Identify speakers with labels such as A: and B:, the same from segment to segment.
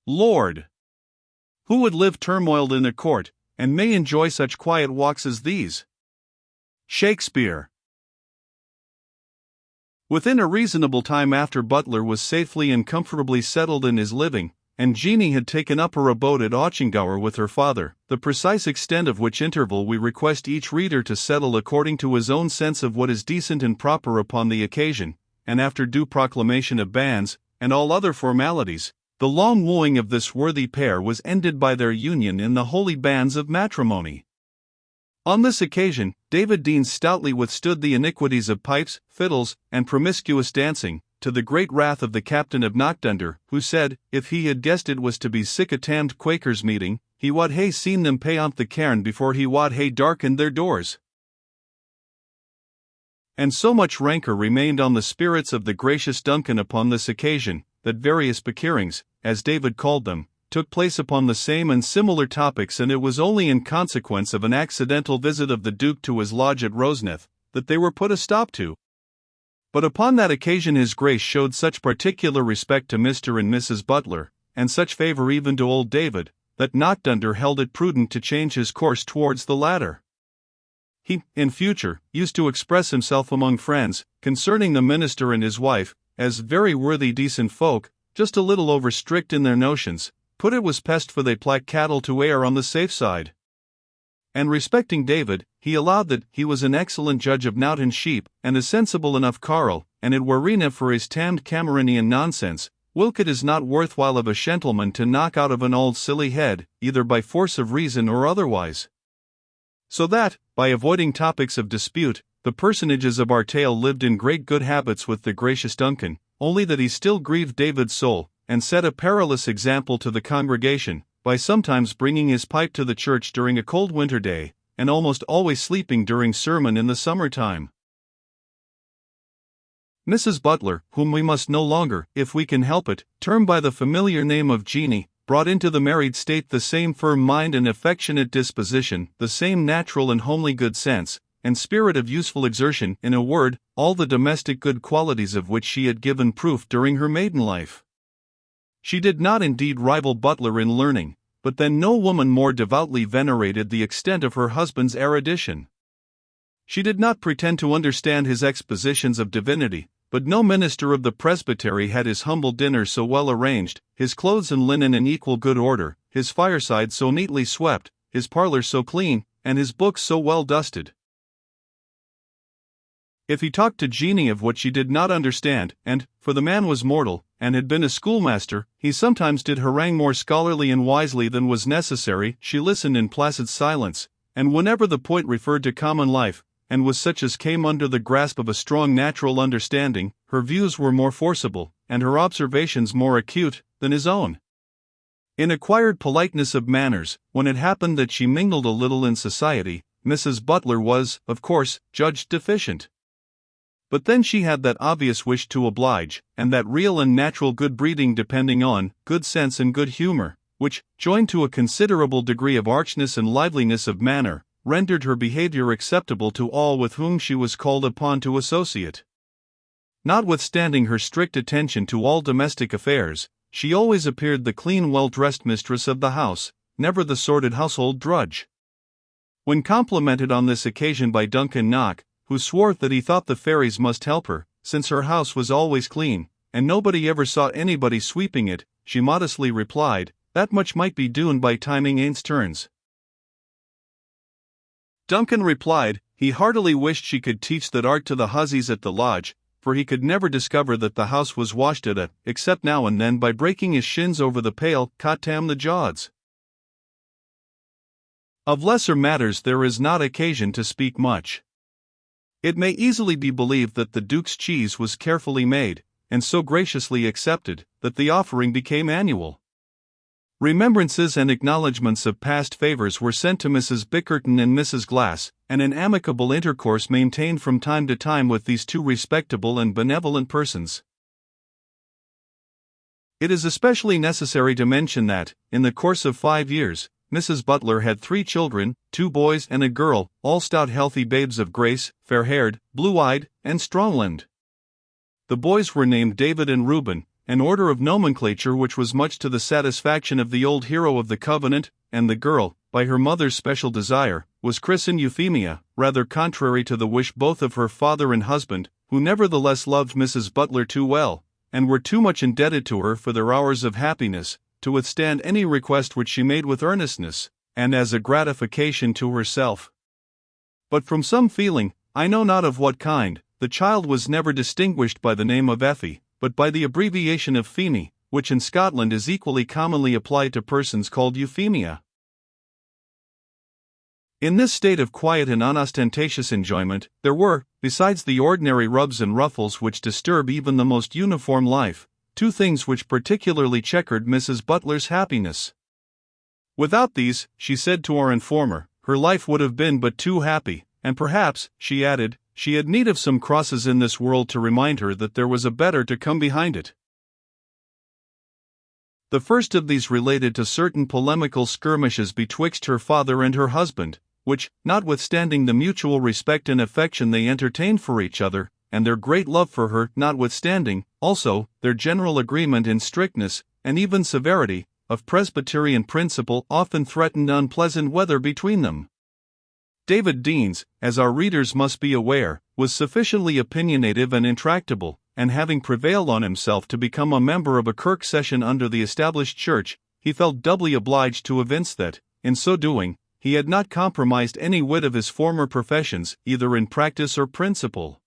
A: Lord! Who would live turmoiled in a court, and may enjoy such quiet walks as these? Shakespeare. Within a reasonable time after Butler was safely and comfortably settled in his living, and Jeanie had taken up her abode at Auchingower with her father, the precise extent of which interval we request each reader to settle according to his own sense of what is decent and proper upon the occasion, and after due proclamation of banns, and all other formalities, the long wooing of this worthy pair was ended by their union in the holy bands of matrimony. On this occasion, David Dean stoutly withstood the iniquities of pipes, fiddles, and promiscuous dancing, to the great wrath of the captain of Knockdunder, who said, if he had guessed it was to be sic a tamned Quakers' meeting, he wad hae seen them pay out the cairn before he wad hae darkened their doors. And so much rancour remained on the spirits of the gracious Duncan upon this occasion, that various bekerings, as David called them, took place upon the same and similar topics, and it was only in consequence of an accidental visit of the Duke to his lodge at Roseneth, that they were put a stop to. But upon that occasion his Grace showed such particular respect to Mr. and Mrs. Butler, and such favour even to old David, that Knockdunder held it prudent to change his course towards the latter. He, in future, used to express himself among friends, concerning the minister and his wife, as very worthy decent folk, just a little over strict in their notions, put it was pest for they plack cattle to err on the safe side. And respecting David, he allowed that he was an excellent judge of nowt and sheep, and a sensible enough carle, and it warena for his tamned Cameronian nonsense, whilk it is not worthwhile of a gentleman to knock out of an old silly head, either by force of reason or otherwise. So that, by avoiding topics of dispute, the personages of our tale lived in great good habits with the gracious Duncan, only that he still grieved David's soul, and set a perilous example to the congregation, by sometimes bringing his pipe to the church during a cold winter day, and almost always sleeping during sermon in the summer time. Mrs. Butler, whom we must no longer, if we can help it, term by the familiar name of Jeanie, brought into the married state the same firm mind and affectionate disposition, the same natural and homely good sense, and spirit of useful exertion, in a word, all the domestic good qualities of which she had given proof during her maiden life. She did not indeed rival Butler in learning, but then no woman more devoutly venerated the extent of her husband's erudition. She did not pretend to understand his expositions of divinity, but no minister of the presbytery had his humble dinner so well arranged, his clothes and linen in equal good order, his fireside so neatly swept, his parlour so clean, and his books so well dusted. If he talked to Jeanie of what she did not understand, and, for the man was mortal, and had been a schoolmaster, he sometimes did harangue more scholarly and wisely than was necessary, she listened in placid silence, and whenever the point referred to common life, and was such as came under the grasp of a strong natural understanding, her views were more forcible, and her observations more acute, than his own. In acquired politeness of manners, when it happened that she mingled a little in society, Mrs. Butler was, of course, judged deficient. But then she had that obvious wish to oblige, and that real and natural good breeding depending on good sense and good humour, which, joined to a considerable degree of archness and liveliness of manner, rendered her behaviour acceptable to all with whom she was called upon to associate. Notwithstanding her strict attention to all domestic affairs, she always appeared the clean well-dressed mistress of the house, never the sordid household drudge. When complimented on this occasion by Duncan Knock, who swore that he thought the fairies must help her, since her house was always clean, and nobody ever saw anybody sweeping it, she modestly replied, that much might be doon by timing ain's turns. Duncan replied, he heartily wished she could teach that art to the hussies at the lodge, for he could never discover that the house was washed at except now and then by breaking his shins over the pail, cottam the jods. Of lesser matters there is not occasion to speak much. It may easily be believed that the Duke's cheese was carefully made, and so graciously accepted, that the offering became annual. Remembrances and acknowledgments of past favours were sent to Mrs. Bickerton and Mrs. Glass, and an amicable intercourse maintained from time to time with these two respectable and benevolent persons. It is especially necessary to mention that, in the course of 5 years, Mrs. Butler had 3 children, 2 boys and a girl, all stout healthy babes of grace, fair-haired, blue-eyed, and strong-limbed. The boys were named David and Reuben, an order of nomenclature which was much to the satisfaction of the old hero of the covenant, and the girl, by her mother's special desire, was christened Euphemia, rather contrary to the wish both of her father and husband, who nevertheless loved Mrs. Butler too well, and were too much indebted to her for their hours of happiness, to withstand any request which she made with earnestness, and as a gratification to herself. But from some feeling, I know not of what kind, the child was never distinguished by the name of Effie, but by the abbreviation of Pheme, which in Scotland is equally commonly applied to persons called Euphemia. In this state of quiet and unostentatious enjoyment, there were, besides the ordinary rubs and ruffles which disturb even the most uniform life, two things which particularly checkered Mrs. Butler's happiness. Without these, she said to our informer, her life would have been but too happy, and perhaps, she added, she had need of some crosses in this world to remind her that there was a better to come behind it. The first of these related to certain polemical skirmishes betwixt her father and her husband, which, notwithstanding the mutual respect and affection they entertained for each other, and their great love for her notwithstanding, also, their general agreement in strictness, and even severity, of Presbyterian principle often threatened unpleasant weather between them. David Deans, as our readers must be aware, was sufficiently opinionative and intractable, and having prevailed on himself to become a member of a kirk session under the established church, he felt doubly obliged to evince that, in so doing, he had not compromised any whit of his former professions, either in practice or principle.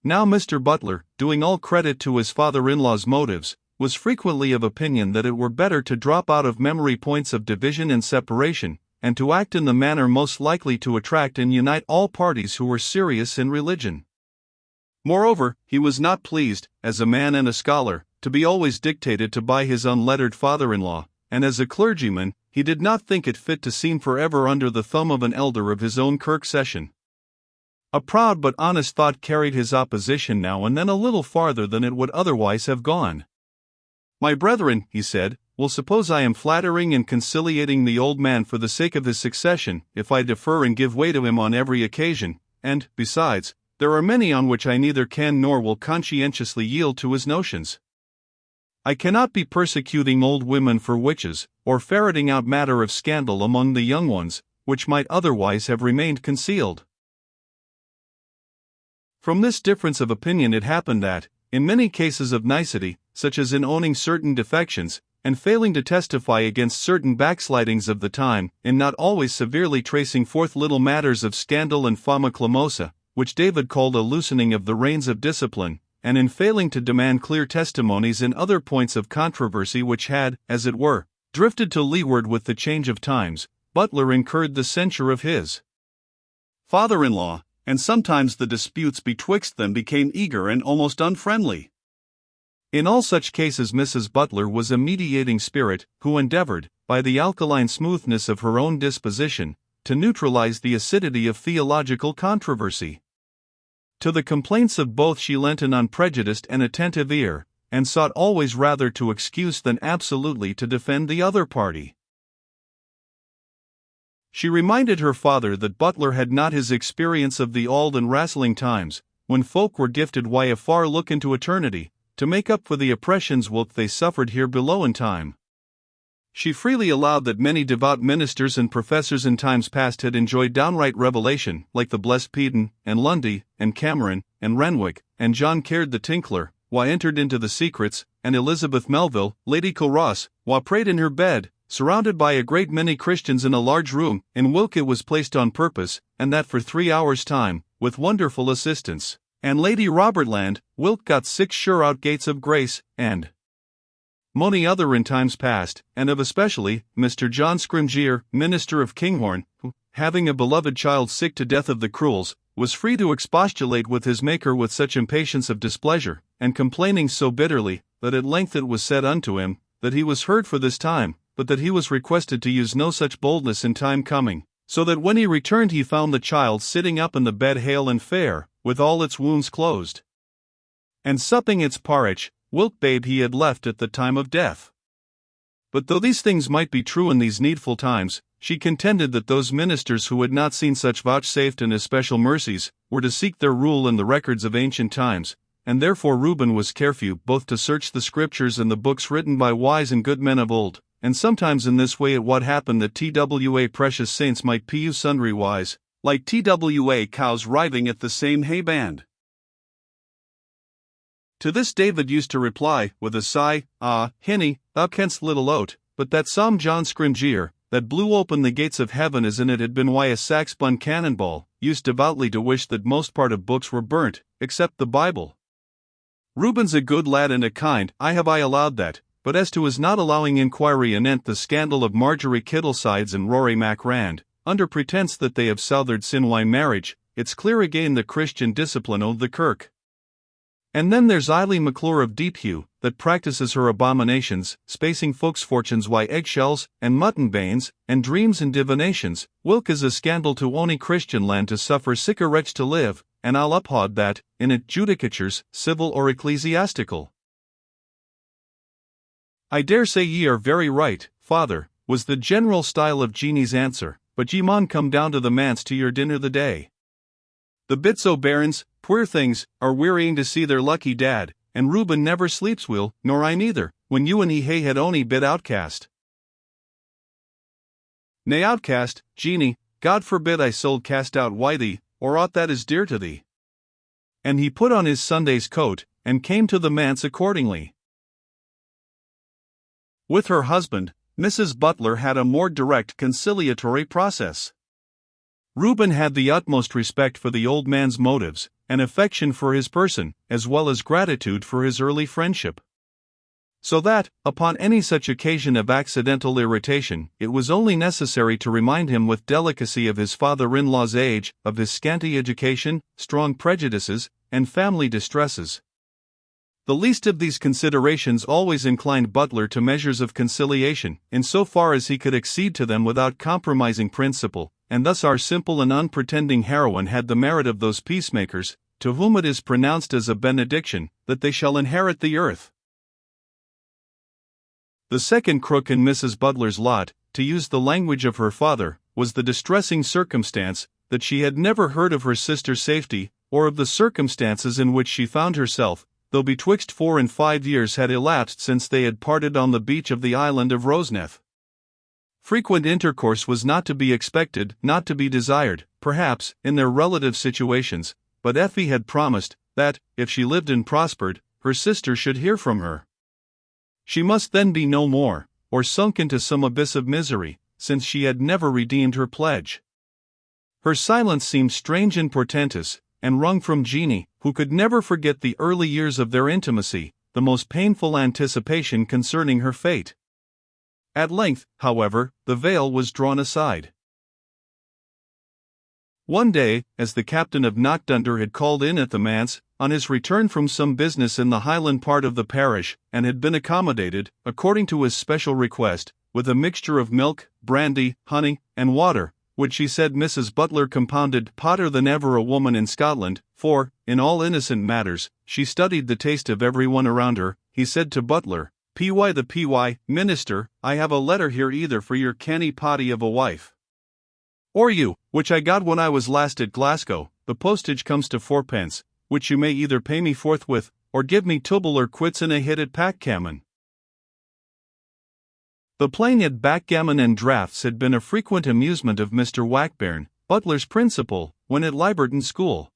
A: Now Mr. Butler, doing all credit to his father-in-law's motives, was frequently of opinion that it were better to drop out of memory points of division and separation, and to act in the manner most likely to attract and unite all parties who were serious in religion. Moreover, he was not pleased, as a man and a scholar, to be always dictated to by his unlettered father-in-law, and as a clergyman, he did not think it fit to seem forever under the thumb of an elder of his own kirk session. A proud but honest thought carried his opposition now and then a little farther than it would otherwise have gone. "My brethren," he said, "will suppose I am flattering and conciliating the old man for the sake of his succession, if I defer and give way to him on every occasion, and, besides, there are many on which I neither can nor will conscientiously yield to his notions. I cannot be persecuting old women for witches, or ferreting out matter of scandal among the young ones, which might otherwise have remained concealed." From this difference of opinion it happened that, in many cases of nicety, such as in owning certain defections, and failing to testify against certain backslidings of the time, in not always severely tracing forth little matters of scandal and fama clamosa, which David called a loosening of the reins of discipline, and in failing to demand clear testimonies in other points of controversy which had, as it were, drifted to leeward with the change of times, Butler incurred the censure of his father-in-law, and sometimes the disputes betwixt them became eager and almost unfriendly. In all such cases Mrs. Butler was a mediating spirit, who endeavored, by the alkaline smoothness of her own disposition, to neutralize the acidity of theological controversy. To the complaints of both she lent an unprejudiced and attentive ear, and sought always rather to excuse than absolutely to defend the other party. She reminded her father that Butler had not his experience of the auld and wrastling times, when folk were gifted wi' a far look into eternity, to make up for the oppressions whilk they suffered here below in time. She freely allowed that many devout ministers and professors in times past had enjoyed downright revelation, like the blessed Peden, and Lundy, and Cameron, and Renwick, and John Caird the Tinkler, wha entered into the secrets, and Elizabeth Melville, Lady Culross, wha prayed in her bed, surrounded by a great many Christians in a large room, in whilk it was placed on purpose, and that for 3 hours' time, with wonderful assistance, and Lady Robertland, whilk got 6 sure out gates of grace, and mony other in times past, and of especially, Mr. John Scrimgeour, minister of Kinghorn, who, having a beloved child sick to death of the cruels, was free to expostulate with his Maker with such impatience of displeasure, and complaining so bitterly, that at length it was said unto him, that he was heard for this time, but that he was requested to use no such boldness in time coming, so that when he returned he found the child sitting up in the bed hale and fair, with all its wounds closed, and supping its parritch, whilk babe he had left at the time of death. But though these things might be true in these needful times, she contended that those ministers who had not seen such vouchsafed and especial mercies, were to seek their rule in the records of ancient times, and therefore Reuben was careful both to search the scriptures and the books written by wise and good men of old, and sometimes in this way it would happen that twa precious saints might pu sundry wise, like twa cows riving at the same hay band. To this David used to reply, with a sigh, "Ah, hinny, thou canst little oat, but that Psalm John Scrimgeour, that blew open the gates of heaven as in it had been why a sack-spun cannonball, used devoutly to wish that most part of books were burnt, except the Bible." Reuben's a good lad and a kind, I allowed that, but as to his not allowing inquiry anent the scandal of Marjorie Kittlesides and Rory MacRand, under pretence that they have southered sinwine marriage, it's clear again the Christian discipline o' the Kirk. And then there's Eileen McClure of Deephew, that practices her abominations, spacing folks' fortunes wy eggshells, and mutton banes, and dreams and divinations, whilk is a scandal to ony Christian land to suffer sic a wretch to live, and I'll uphaud that, in it judicatures, civil or ecclesiastical. "I dare say ye are very right, father," was the general style of Jeannie's answer, "but ye maun come down to the manse to your dinner the day. The bits o' bairns, poor things, are wearying to see their lucky dad, and Reuben never sleeps weel, nor I neither, when you and he hae had ony bit outcast." "Nay, outcast, Jeannie, God forbid I sold cast out wy thee, or aught that is dear to thee." And he put on his Sunday's coat, and came to the manse accordingly. With her husband, Mrs. Butler had a more direct conciliatory process. Reuben had the utmost respect for the old man's motives, and affection for his person, as well as gratitude for his early friendship. So that, upon any such occasion of accidental irritation, it was only necessary to remind him with delicacy of his father-in-law's age, of his scanty education, strong prejudices, and family distresses. The least of these considerations always inclined Butler to measures of conciliation, in so far as he could accede to them without compromising principle, and thus our simple and unpretending heroine had the merit of those peacemakers, to whom it is pronounced as a benediction, that they shall inherit the earth. The second crook in Mrs. Butler's lot, to use the language of her father, was the distressing circumstance that she had never heard of her sister's safety, or of the circumstances in which she found herself, though betwixt 4 and 5 years had elapsed since they had parted on the beach of the island of Roseneth. Frequent intercourse was not to be expected, not to be desired, perhaps, in their relative situations, but Effie had promised that, if she lived and prospered, her sister should hear from her. She must then be no more, or sunk into some abyss of misery, since she had never redeemed her pledge. Her silence seemed strange and portentous, and wrung from Jeannie, who could never forget the early years of their intimacy, the most painful anticipation concerning her fate. At length, however, the veil was drawn aside. One day, as the captain of Knockdunder had called in at the manse, on his return from some business in the highland part of the parish, and had been accommodated, according to his special request, with a mixture of milk, brandy, honey, and water, which she said Mrs. Butler compounded potter than ever a woman in Scotland, for, in all innocent matters, she studied the taste of every one around her, he said to Butler, "Py, minister, I have a letter here either for your canny potty of a wife, or you, which I got when I was last at Glasgow. The postage comes to 4d, which you may either pay me forthwith, or give me tubble or quits in a hit at backgammon." The playing at backgammon and draughts had been a frequent amusement of Mr. Wackbairn, Butler's principal, when at Liberton School.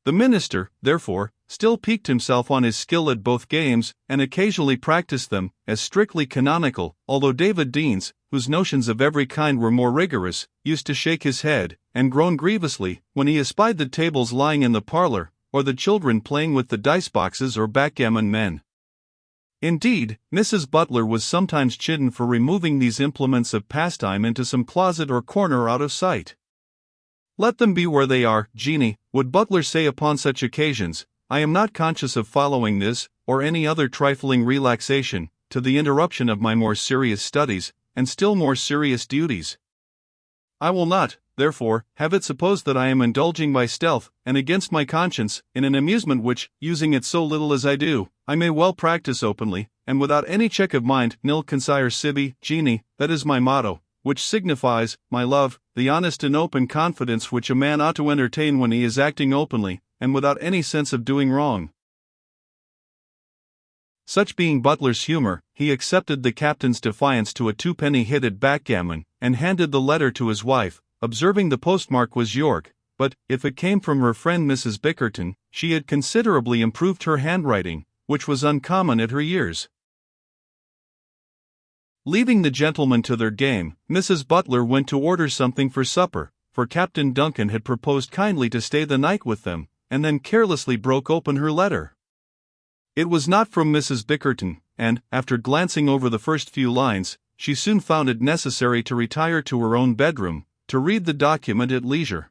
A: The minister, therefore, still piqued himself on his skill at both games, and occasionally practiced them, as strictly canonical, although David Deans, whose notions of every kind were more rigorous, used to shake his head, and groan grievously, when he espied the tables lying in the parlour, or the children playing with the dice-boxes or backgammon men. Indeed, Mrs. Butler was sometimes chidden for removing these implements of pastime into some closet or corner out of sight. "Let them be where they are, Jeannie," would Butler say upon such occasions. "I am not conscious of following this, or any other trifling relaxation, to the interruption of my more serious studies, and still more serious duties. I will not, therefore, have it supposed that I am indulging by stealth, and against my conscience, in an amusement which, using it so little as I do, I may well practice openly, and without any check of mind. Nil consire sibi, Jeannie, that is my motto, which signifies, my love, the honest and open confidence which a man ought to entertain when he is acting openly, and without any sense of doing wrong. Such being Butler's humor, he accepted the captain's defiance to a twopenny hit at backgammon, and handed the letter to his wife, observing the postmark was York, but, if it came from her friend Mrs. Bickerton, she had considerably improved her handwriting, which was uncommon at her years. Leaving the gentlemen to their game, Mrs. Butler went to order something for supper, for Captain Duncan had proposed kindly to stay the night with them, and then carelessly broke open her letter. It was not from Mrs. Bickerton, and, after glancing over the first few lines, she soon found it necessary to retire to her own bedroom, to read the document at leisure.